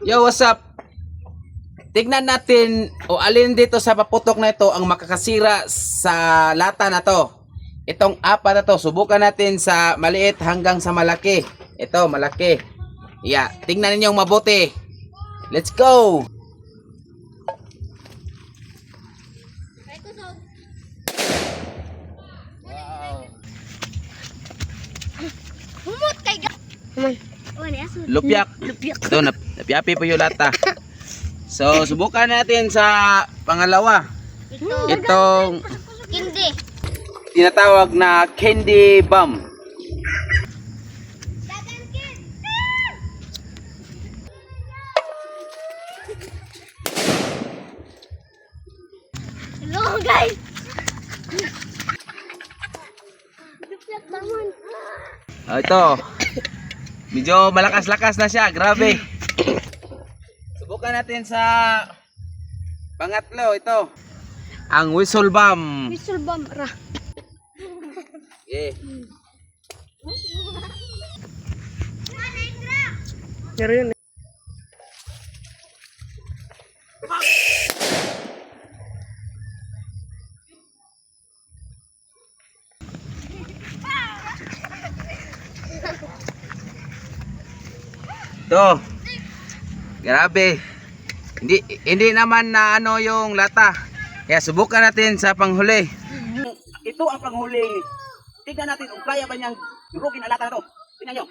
Yo, what's up? Tignan natin o alin dito sa paputok na ito ang makakasira sa lata na to. Itong apat na to, subukan natin sa maliit hanggang sa malaki. Ito, malaki. Yeah, tingnan ninyong mabuti. Let's go! Humot kay ga. Lupyak. Ito, napiapi po yung lata. So, subukan natin sa pangalawa. Itong Hindi. tinatawag na candy bomb. Hello guys. Dupyak naman. Oh, ito. Medyo malakas-lakas na siya. Grabe. Subukan natin sa pangatlo. Ito. Ang whistle bomb. Whistle bomb ra. Yeah. Pero yun. Ito. Grabe. Hindi naman na ano yung lata. Kaya subukan natin sa panghuli. Ito ang panghuli. Tingnan natin kung kaya ba niyang durugin ang lata na to. Tingnan nyo.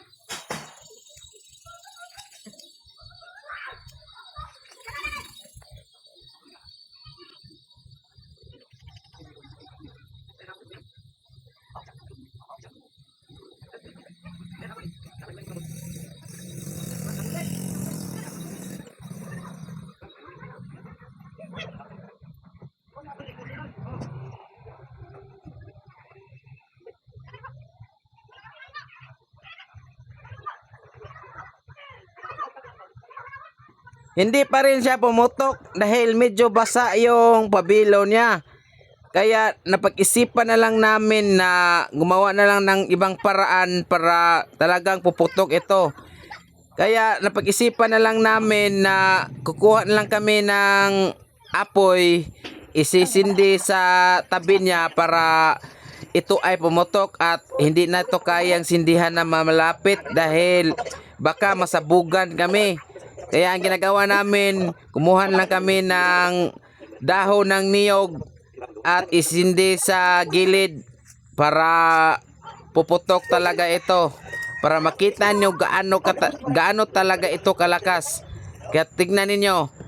Hindi pa rin siya pumutok dahil medyo basa yung pabilo niya. Kaya napag-isipan na lang namin na gumawa na lang ng ibang paraan para talagang puputok ito. Kaya napag-isipan na lang namin na kukuha na lang kami ng apoy, isisindi sa tabi niya para ito ay pumutok at hindi na ito kayang sindihan na malapit dahil baka masabugan kami. Kaya ang ginagawa namin, kumuha lang kami ng dahon ng niyog at isindi sa gilid para puputok talaga ito. Para makita nyo gaano talaga ito kalakas. Kaya tignan ninyo.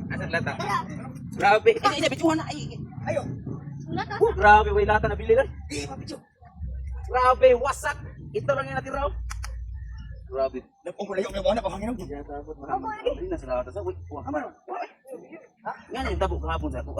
Asan lata? Grabe. Ay, bituhan na. Ayo. Grabe, may lata na bili na. Grabe, wasak. Ito lang yung natira. Grabe. Umulayo na wala pa hangin. Nga na yung tabok kahapon sa ako.